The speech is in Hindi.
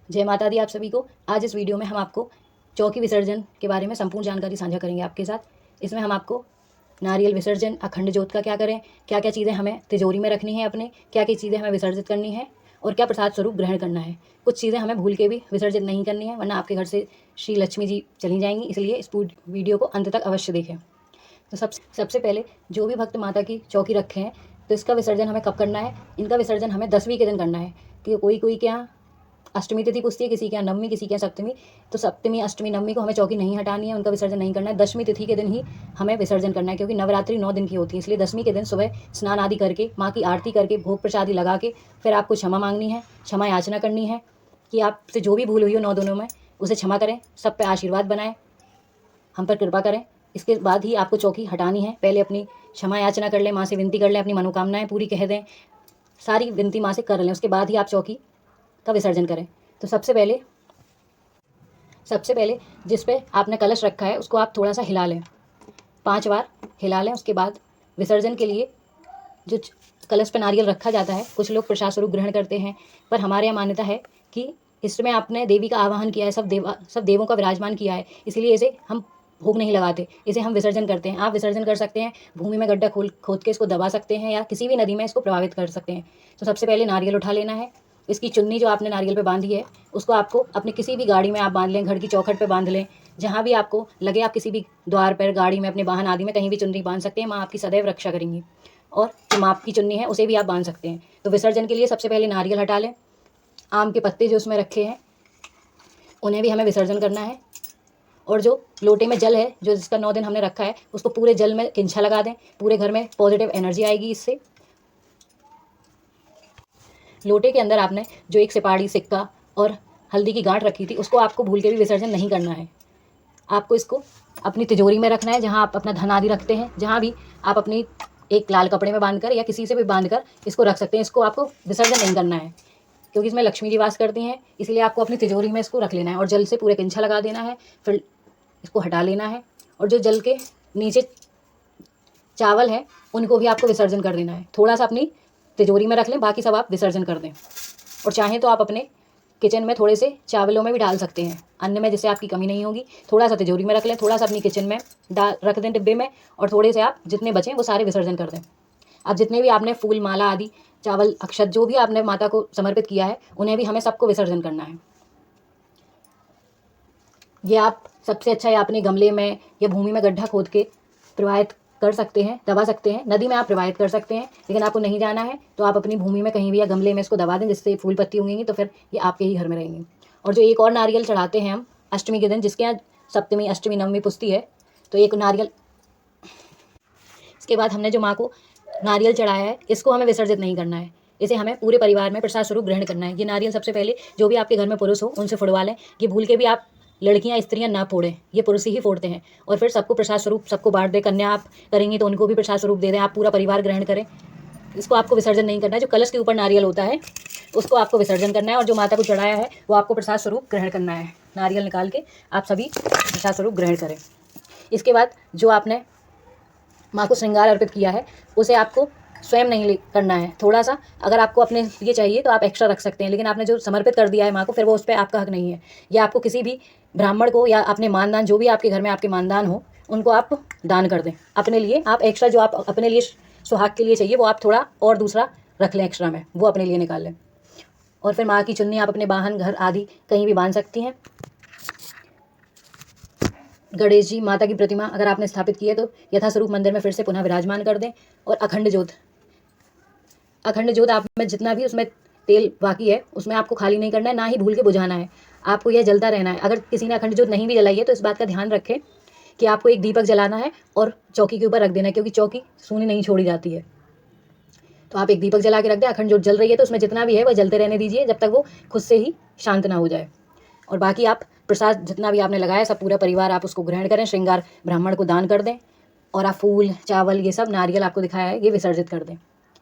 जय माता दी आप सभी को। आज इस वीडियो में हम आपको चौकी विसर्जन के बारे में संपूर्ण जानकारी साझा करेंगे आपके साथ। इसमें हम आपको नारियल विसर्जन, अखंड ज्योत का क्या करें, क्या क्या चीज़ें हमें तिजोरी में रखनी है अपने, क्या क्या चीज़ें हमें विसर्जित करनी है और क्या प्रसाद स्वरूप ग्रहण करना है। कुछ चीज़ें हमें भूल के भी विसर्जित नहीं करनी है, वरना आपके घर से श्री लक्ष्मी जी चली जाएंगी। इसलिए इस वीडियो को अंत तक अवश्य देखें। तो सबसे पहले जो भी भक्त माता की चौकी रखे हैं, तो इसका विसर्जन हमें कब करना है। इनका विसर्जन हमें 10वीं के दिन करना है। कि कोई के यहाँ अष्टमी तिथि पूछती है, किसी के यहाँ नवमी, किसी के यहाँ सप्तमी। तो सप्तमी, अष्टमी, नवमी को हमें चौकी नहीं हटानी है, उनका विसर्जन नहीं करना है। 10वीं तिथि के दिन ही हमें विसर्जन करना है, क्योंकि नवरात्रि 9 दिन की होती है। इसलिए 10वीं के दिन सुबह स्नान आदि करके, माँ की आरती करके, भोग प्रसादी लगा के, फिर आपको क्षमा मांगनी है, क्षमा याचना करनी है कि आपसे जो भी भूल हुई हो 9 दिनों में, उसे क्षमा करें, सब पे आशीर्वाद बनाएं, हम पर कृपा करें। इसके बाद ही आपको चौकी हटानी है। पहले अपनी क्षमा याचना कर लें, माँ से विनती कर लें, अपनी मनोकामनाएं पूरी कह दें, सारी विनती माँ से कर लें। उसके बाद ही आप चौकी का विसर्जन करें। तो सबसे पहले जिस पे आपने कलश रखा है उसको आप थोड़ा सा हिला लें, 5 बार हिला लें। उसके बाद विसर्जन के लिए जो कलश पे नारियल रखा जाता है, कुछ लोग प्रसाद स्वरूप ग्रहण करते हैं, पर हमारे यहाँ मान्यता है कि इसमें आपने देवी का आवाहन किया है, सब देवों का विराजमान किया है, इसलिए इसे हम भोग नहीं लगाते, इसे हम विसर्जन करते हैं। आप विसर्जन कर सकते हैं, भूमि में गड्ढा खोद के इसको दबा सकते हैं, या किसी भी नदी में इसको प्रभावित कर सकते हैं। तो सबसे पहले नारियल उठा लेना है। इसकी चुन्नी जो आपने नारियल पे बांधी है, उसको आपको अपनी किसी भी गाड़ी में आप बांध लें, घर की चौखट पे बांध लें, जहाँ भी आपको लगे। आप किसी भी द्वार पर, गाड़ी में, अपने वाहन आदि में कहीं भी चुन्नी बांध सकते हैं। माँ आपकी सदैव रक्षा करेंगी। और जो माप की चुन्नी है उसे भी आप बांध सकते हैं। तो विसर्जन के लिए सबसे पहले नारियल हटा लें। आम के पत्ते जो उसमें रखे हैं उन्हें भी हमें विसर्जन करना है। और जो लोटे में जल है, जो जिसका 9 दिन हमने रखा है, उसको पूरे जल में किंछा लगा दें। पूरे घर में पॉजिटिव एनर्जी आएगी इससे। लोटे के अंदर आपने जो एक सिपाड़ी, सिक्का और हल्दी की गांठ रखी थी, उसको आपको भूल के भी विसर्जन नहीं करना है। आपको इसको अपनी तिजोरी में रखना है, जहाँ आप अपना धन आदि रखते हैं। जहाँ भी आप अपनी एक लाल कपड़े में बांधकर या किसी से भी बांधकर इसको रख सकते हैं। इसको आपको विसर्जन नहीं करना है, क्योंकि इसमें लक्ष्मी जी वास करती हैं। इसलिए आपको अपनी तिजोरी में इसको रख लेना है और जल से पूरे किंछा लगा देना है। फिर इसको हटा लेना है और जो जल के नीचे चावल है उनको भी आपको विसर्जन कर देना है। थोड़ा सा अपनी तिजोरी में रख लें, बाकी सब आप विसर्जन कर दें। और चाहें तो आप अपने किचन में थोड़े से चावलों में भी डाल सकते हैं, अन्न में, जिससे आपकी कमी नहीं होगी। थोड़ा सा तिजोरी में रख लें, थोड़ा सा अपनी किचन में रख दें डिब्बे में, और थोड़े से आप जितने बचें वो सारे विसर्जन कर दें। अब जितने भी आपने फूल, माला आदि, चावल, अक्षत जो भी आपने माता को समर्पित किया है, उन्हें भी हमें सबको विसर्जन करना है। ये आप सबसे अच्छा या अपने गमले में या भूमि में गड्ढा खोद के प्रवाहित कर सकते हैं, दबा सकते हैं। नदी में आप प्रवाहित कर सकते हैं, लेकिन आपको नहीं जाना है तो आप अपनी भूमि में कहीं भी या गमले में इसको दबा दें, जिससे फूल पत्ती उगेंगी, तो फिर ये आपके ही घर में रहेंगी। और जो एक और नारियल चढ़ाते हैं हम अष्टमी के दिन, जिसके यहाँ सप्तमी, अष्टमी, नवमी पुजती है, तो एक नारियल, इसके बाद हमने जो माँ को नारियल चढ़ाया है, इसको हमें विसर्जित नहीं करना है। इसे हमें पूरे परिवार में प्रसाद स्वरूप ग्रहण करना है। ये नारियल सबसे पहले जो भी आपके घर में पुरुष हो उनसे फोड़वा लें। ये भूल के भी आप लड़कियां, स्त्रियां ना फोड़ें, ये पुरुष ही फोड़ते हैं। और फिर सबको प्रसाद स्वरूप सबको बांट दें। कन्या आप करेंगे तो उनको भी प्रसाद स्वरूप दे दें। आप पूरा परिवार ग्रहण करें। इसको आपको विसर्जन नहीं करना है। जो कलश के ऊपर नारियल होता है उसको आपको विसर्जन करना है, और जो माता को चढ़ाया है वो आपको प्रसाद स्वरूप ग्रहण करना है। नारियल निकाल के आप सभी प्रसाद स्वरूप ग्रहण करें। इसके बाद जो आपने माँ को श्रृंगार अर्पित किया है, उसे आपको स्वयं नहीं करना है। थोड़ा सा अगर आपको अपने लिए चाहिए तो आप एक्स्ट्रा रख सकते हैं, लेकिन आपने जो समर्पित कर दिया है माँ को, फिर वो उस पर आपका हक नहीं है। या आपको किसी भी ब्राह्मण को या अपने मानदान, जो भी आपके घर में आपके मानदान हो, उनको आप दान कर दें। अपने लिए आप एक्स्ट्रा जो आप अपने लिए सुहाग के लिए चाहिए, वो आप थोड़ा और दूसरा रख लें एक्स्ट्रा में, वो अपने लिए निकाल लें। और फिर माँ की चुन्नी आप अपने वाहन, घर आदि कहीं भी बांध सकती हैं। गणेश जी, माता की प्रतिमा अगर आपने स्थापित की है तो यथास्वरूप मंदिर में फिर से पुनः विराजमान कर दें। और अखंड ज्योत आप में जितना भी उसमें तेल बाकी है, उसमें आपको खाली नहीं करना है, ना ही भूल के बुझाना है। आपको यह जलता रहना है। अगर किसी ने अखंड ज्योत नहीं भी जलाई है तो इस बात का ध्यान रखें कि आपको एक दीपक जलाना है और चौकी के ऊपर रख देना है, क्योंकि चौकी सूनी नहीं छोड़ी जाती है। तो आप एक दीपक जला के रख दें। अखंड ज्योत जल रही है तो उसमें जितना भी है वह जलते रहने दीजिए, जब तक वो खुद से ही शांत ना हो जाए। और बाकी आप प्रसाद जितना भी आपने लगाया, सब पूरा परिवार आप उसको ग्रहण करें। श्रृंगार ब्राह्मण को दान कर दें, और आप फूल, चावल, ये सब नारियल आपको दिखाया है, ये विसर्जित कर दें।